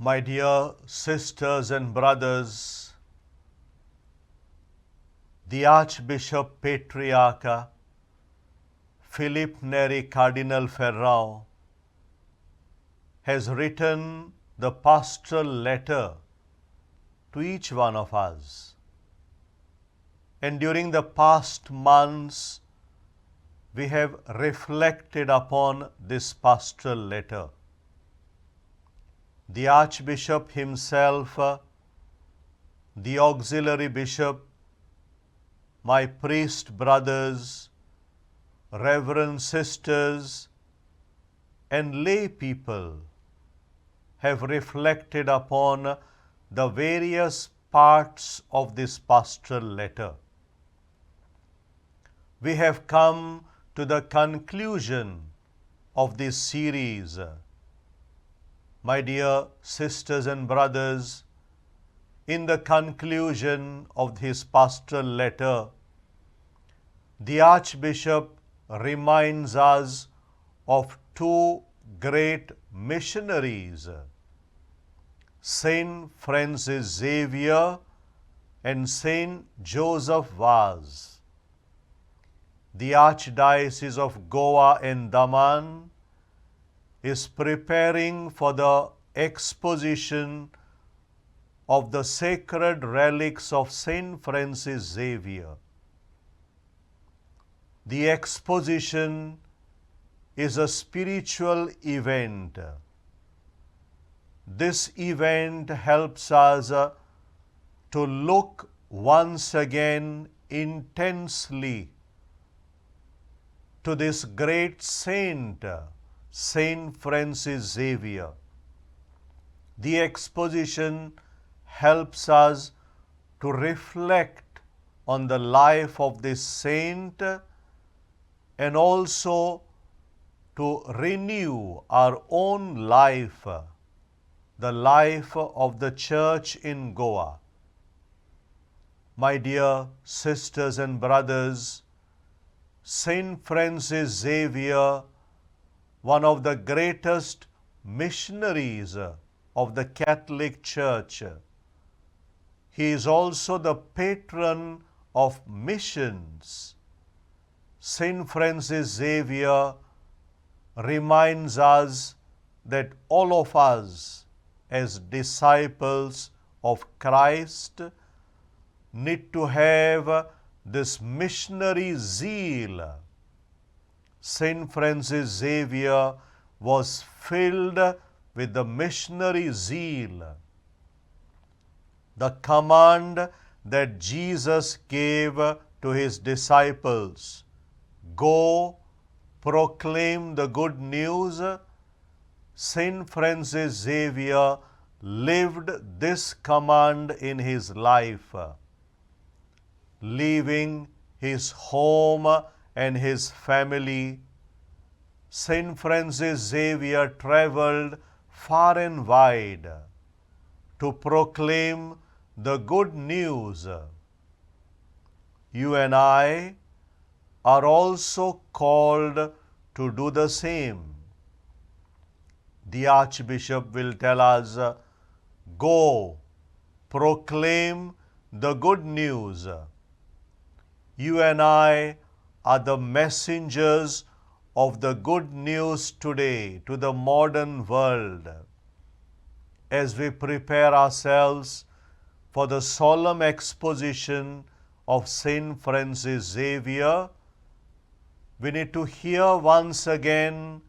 My dear sisters and brothers, the Archbishop Patriarch Philip Neri Cardinal Ferrao has written the pastoral letter to each one of us. And during the past months, we have reflected upon this pastoral letter. The Archbishop himself, the auxiliary bishop, my priest brothers, reverend sisters, and lay people have reflected upon the various parts of this pastoral letter. We have come to the conclusion of this series. My dear sisters and brothers, in the conclusion of his pastoral letter, the Archbishop reminds us of two great missionaries, Saint Francis Xavier and Saint Joseph Vaz. The Archdiocese of Goa and Daman is preparing for the exposition of the sacred relics of Saint Francis Xavier. The exposition is a spiritual event. This event helps us to look once again intensely to this great saint, Saint Francis Xavier. The exposition helps us to reflect on the life of this saint and also to renew our own life, the life of the Church in Goa. My dear sisters and brothers, Saint Francis Xavier, one of the greatest missionaries of the Catholic Church, he is also the patron of missions. Saint Francis Xavier reminds us that all of us as disciples of Christ need to have this missionary zeal. Saint Francis Xavier was filled with the missionary zeal. The command that Jesus gave to his disciples, go proclaim the good news, Saint Francis Xavier lived this command in his life, leaving his home and his family. Saint Francis Xavier traveled far and wide to proclaim the good news. You and I are also called to do the same. The Archbishop will tell us, go, proclaim the good news. You and I are the messengers of the good news today to the modern world. As we prepare ourselves for the solemn exposition of Saint Francis Xavier, we need to hear once again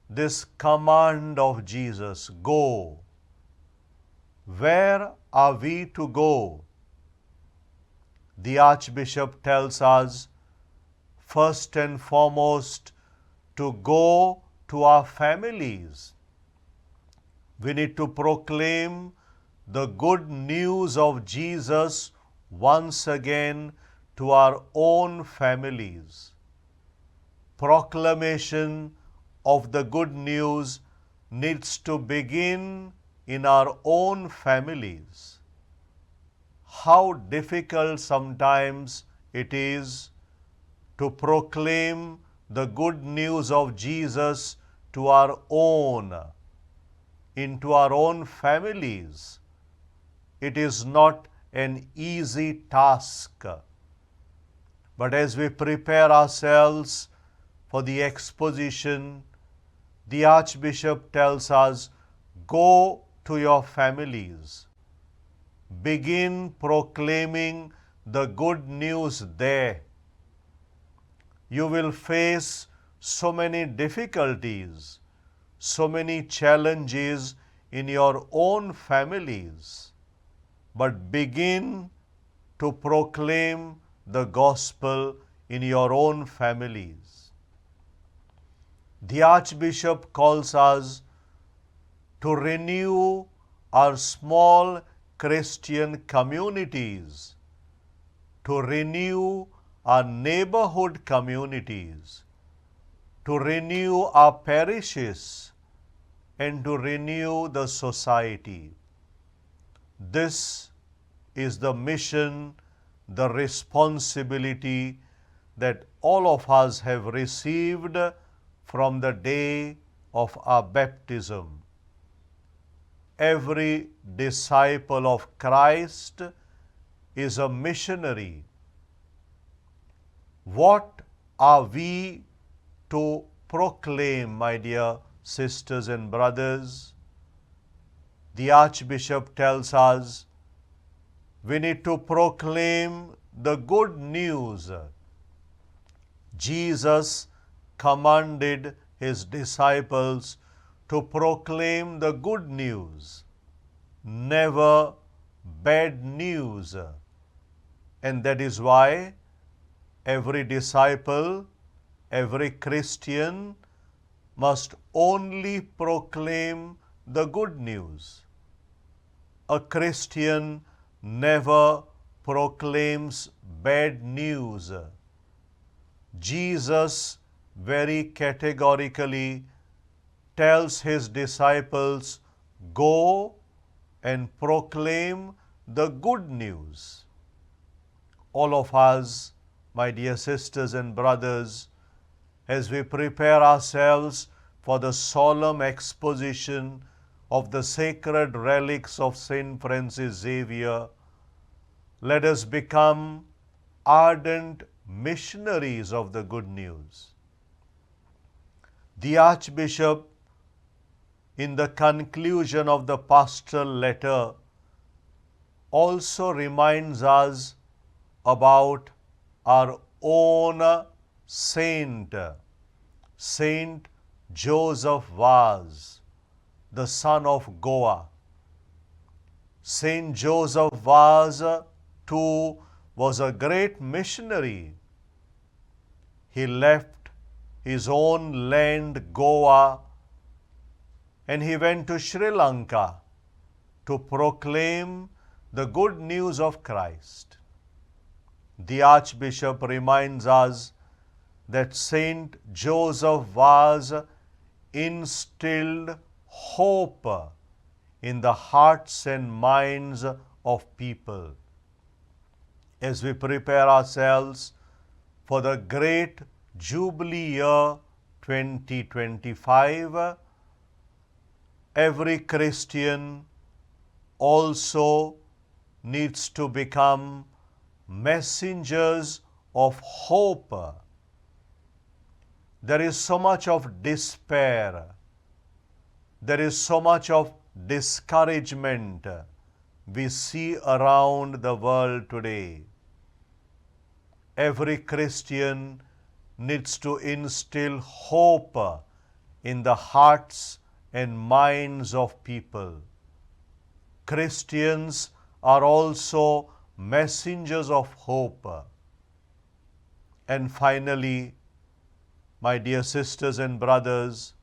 this command of Jesus, go. Where are we to go? The Archbishop tells us, first and foremost, to go to our families. We need to proclaim the good news of Jesus once again to our own families. Proclamation of the good news needs to begin in our own families. How difficult sometimes it is to proclaim the good news of Jesus to our own into our own families. It is not an easy task. But as we prepare ourselves for the exposition, the Archbishop tells us, go to your families. Begin proclaiming the good news there. You will face so many difficulties, so many challenges in your own families, but begin to proclaim the gospel in your own families. The Archbishop calls us to renew our small Christian communities, to renew our neighborhood communities, to renew our parishes, and to renew the society. This is the mission, the responsibility that all of us have received from the day of our baptism. Every disciple of Christ is a missionary. What are we to proclaim, my dear sisters and brothers? The Archbishop tells us we need to proclaim the good news. Jesus commanded his disciples to proclaim the good news, never bad news. And that is why every disciple, every Christian must only proclaim the good news. A Christian never proclaims bad news. Jesus very categorically tells his disciples, go and proclaim the good news. All of us, my dear sisters and brothers, as we prepare ourselves for the solemn exposition of the sacred relics of Saint Francis Xavier, let us become ardent missionaries of the good news. The Archbishop, in the conclusion of the pastoral letter, also reminds us about our own saint, Saint Joseph Vaz, the son of Goa. Saint Joseph Vaz too was a great missionary. He left his own land, Goa, and he went to Sri Lanka to proclaim the good news of Christ. The Archbishop reminds us that Saint Joseph Vaz instilled hope in the hearts and minds of people. As we prepare ourselves for the great Jubilee year 2025, every Christian also needs to become messengers of hope. There is so much of despair. There is so much of discouragement we see around the world today. Every Christian needs to instill hope in the hearts and minds of people. Christians are also messengers of hope. And finally, my dear sisters and brothers,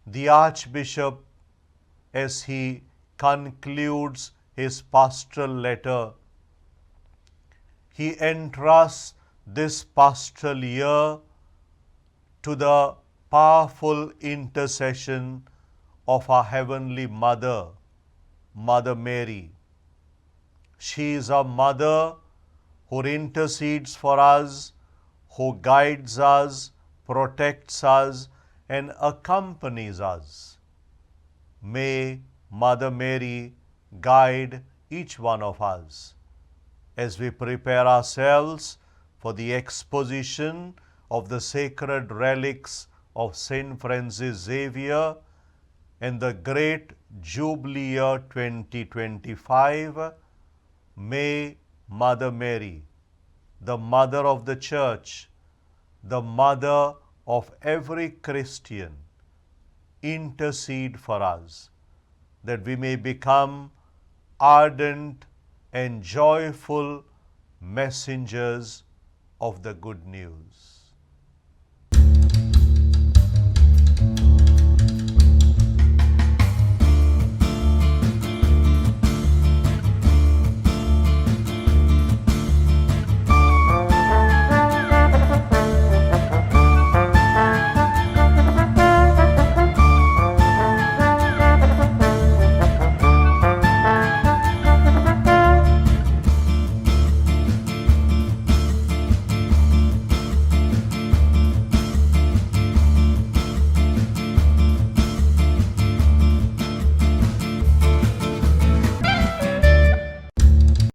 the Archbishop, as he concludes his pastoral letter, he entrusts this pastoral year to the powerful intercession of our Heavenly Mother, Mother Mary. She is a mother who intercedes for us, who guides us, protects us, and accompanies us. May Mother Mary guide each one of us as we prepare ourselves for the exposition of the sacred relics of Saint Francis Xavier in the great Jubilee year 2025. May Mother Mary, the Mother of the Church, the Mother of every Christian, intercede for us, that we may become ardent and joyful messengers of the good news.